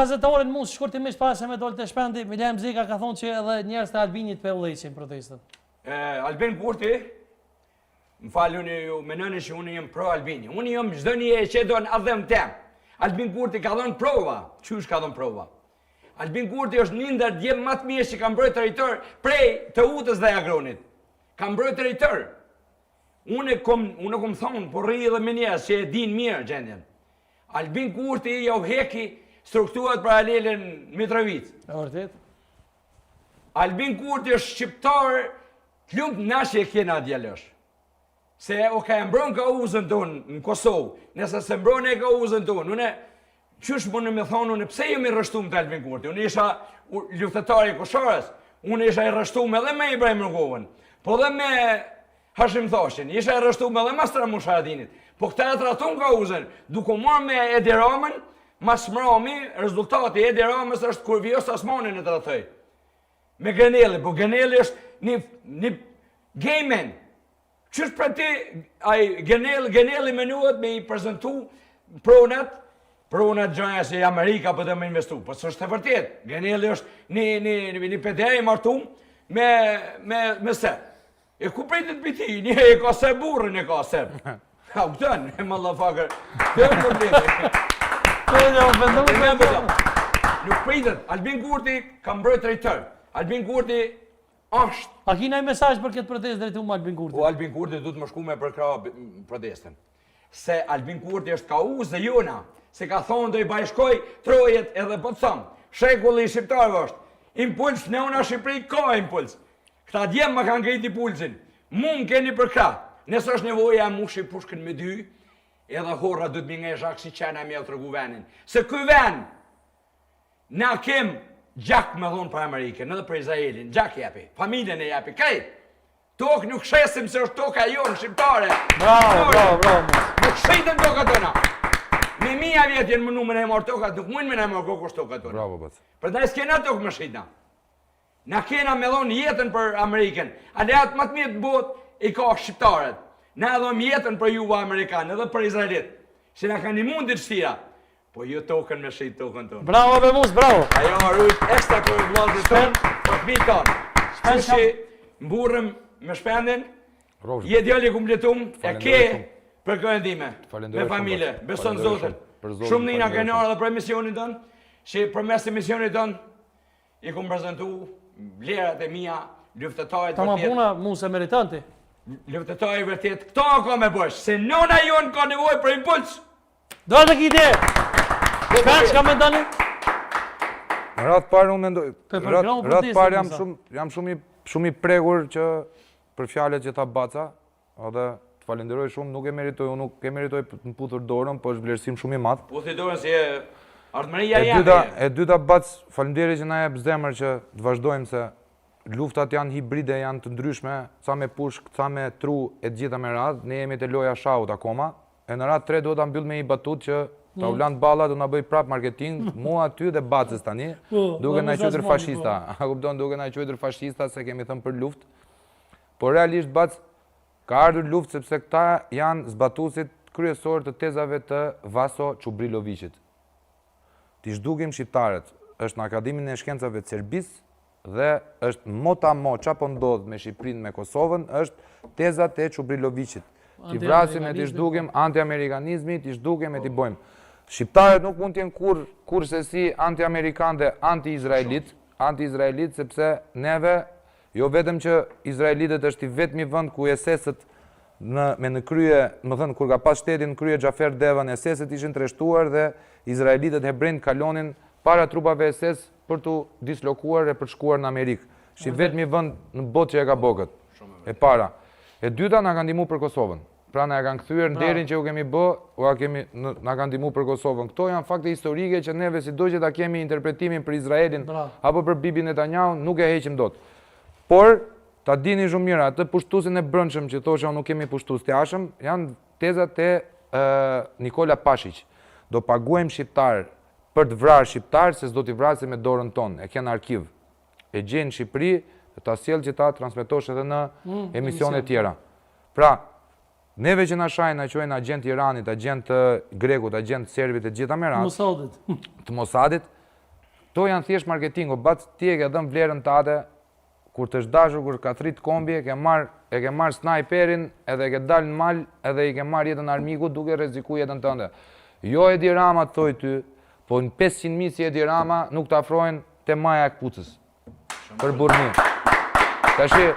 Gazetarin mos shkurtimisht para se me dol të shpendi, Miljan Mzika ka thonë që edhe njerëz të Albinit pe udhëheqin protestën. Albin Kurti, më faluni ju menoni që unë jam pro Albini. Unë jam çdo një që don adhem tem. Albin Kurti ka dhënë prova. Qysh ka dhënë prova? Albin Kurti është një ndër djem më të mirë që ka mbrojtur territor prej të Utës dhe Agronit. Ka mbrojtur territor. Unë kom thonë, po rri edhe me njerëz që e din mirë gjendjen. Albin Kurti ja u heki strukturat paralele në Mitrovic. Vërtet. Albin Kurti është shqiptar të lumt na që e kena djalosh. Se o ka mbron kauzën tonë në Kosovë, nëse se mbron e kauzën tonë, une qysh më me thonë, une pse jemi rrështum të Albin Kurti? Unë isha luftetari i Koshorës, unë isha i rrështum edhe me Ibrahim Rugovën, po dhe me Hashim Thoshin, isha i rrështum edhe me Stramush Haradinit. Po këta e tratun kauzën, duke marrë me Edi Ramën, mas mrami, rezultati Edi Ramës është kur Vjos Osmanin e tratoj. Me Grenelli, po Grenelli është një gejmen. Qështë për ti, Grenelli menuat me i prezentu pronat gjoja se Amerika për të me investu. Po së është të vërtet, Grenelli është një PD i martum me sep. E ku prejtit për ti, një e ka sep burën e ka sep. Ha, u këtën, e motherfucker. Të e problemi. Nuk pritet, Albin Kurti ka mbrojtur drejtor. Albin Kurti është. A kina i mesazh për këtë protestë drejtuar Albin Kurti? Po Albin Kurti duhet më shku me përkrah protestën. Se Albin Kurti është kauzë e jona, se ka thonë do i bashkoj trojet edhe po të thëmë. Shekulli i shqiptarëve është. Impuls në una Shqipëri ka impuls. Këta djemë më kanë ngrit impulsin. Mund keni përkrah. Nësë është nevoja mushi pushkën me dy, edhe horra du të mi nga e shak si qena me e të rëgu venin. Se këj ven, na kem gjak me dhonë për Amerikën, edhe për Izraelin, gjak jepi, familjen e jepi, krejt. Tokë nuk shesim se është toka jonë, shqiptare. Bravo. Nuk shqitën toka tona. Me mija vjetë jenë më numën e marë toka, nuk mujnë me në marë kokë është toka tona. Bravo, bëtë. Për da s'kena tokë më shqitna. Na kena me dhonë jetën për Amerikën, aleat më të mirë të botë i ka shqiptarët. Na edhom jetën për juve Amerikanë, edhe për Izraelit. Se na kanë një mundit shtira. Po ju tokën me shqit tokën tonë. Bravo, Bemus, bravo. Ajo arrujt ekstra për vllazërit tonë, për fëmijët tonë. Që mburrëm me shpendin, je djali kumpletum, e ke për këndime, me familje, beson Zotin. Shumë nina kanë ardhur edhe për emisionin tonë, që përmes emisionit tonë i kum prezantu vlerat e mia, luftetarit Ta ma puna muse meritanti. Luftetarit vërtet, këto ka me bësh, se nona jonë ka nevojë për impuls. Do të kite. Çfarë ka mendoni? Ratë parë unë mendoj. Ratë parë jam shumë i prekur që për fjalët që ta baca, edhe të falenderoj shumë, nuk e meritoj, unë nuk e meritoj të më puthur dorën, po është vlerësim shumë i madh. Puthi dorën si ardhmëria jam. E dyta bac, faleminderit që na jep zemër që të vazhdojmë se luftat janë hibride, janë të ndryshme, ca me pushk, ca me tru e gjitha me radhë, ne jemi të loja shahut akoma, e në radhë 3 do ta mbyll me një batut që ta ulant balla do na bëj prap marketing, mua aty dhe bacës tani, duke na quajtur fashista. A kupton, duke na quajtur fashista se kemi thënë për luftë. Por realisht bac ka ardhur luftë sepse këta janë zbatuesit kryesor të tezave të Vaso Çubrilovicit. Ti zhdukim shqiptarët, është në Akademinë e Shkencave të Serbisë dhe është motamo çapo ndodh me Shqipërinë, me Kosovën, është tezat e Çubrilovicit. Ti vrasim e ti zhdukim anti-amerikanizmi, ti zhdukim e ti bojmë. Shqiptarët nuk mund t'jenë kur se si anti-amerikan dhe anti-izraelit, sepse neve, jo vetëm që izraelitët është i vetmi vend ku SS-ët në krye, më thënë, kur ka pas shtetin në krye Xhafer Devan, SS-ët ishin treshtuar dhe izraelitët hebrejt kalonin para trupave SS për t'u dislokuar e për shkuar në Amerikë. Është i vetmi vend në botë që e ka bogët. E para. E dyta na kanë ndihmuar për Kosovën. Pra na e kanë kthyer nderin që u kemi bë, na kanë ndihmuar për Kosovën. Këto janë fakte historike që neve sido që ta kemi interpretimin për Izraelin apo për Bibi Netanyahu, nuk e heqim dot. Por ta dini shumë mirë, atë pushtuesin e brendshëm që thoshë nuk kemi pushtues të jashtëm, janë tezat e Nikola Pashić. Do paguajmë shqiptar për të vrarë shqiptar se s'do t'i vrasim me dorën tonë. E kanë arkiv. E gjen në Shqipëri, ta sjell që ta transmetosh edhe në emisione tjera. Pra, neve që na shajnë, na quajnë agent Iranit, agent Grekut, agent Serbit e gjitha me radhë. Të Mossadit, To janë thjesht marketingo, bac ti e ke dhënë vlerën tate, kur të dashur, kur ka thrit kombi, e ke marr snajperin, edhe e ke dalë në mal, edhe i ke marr jetën armikut duke rreziku jetën tënde. Jo Edi Rama të thoj ty, po në 500.000 si Edi Rama nuk të afrojnë te maja e kpucës. Për burrni. Tashi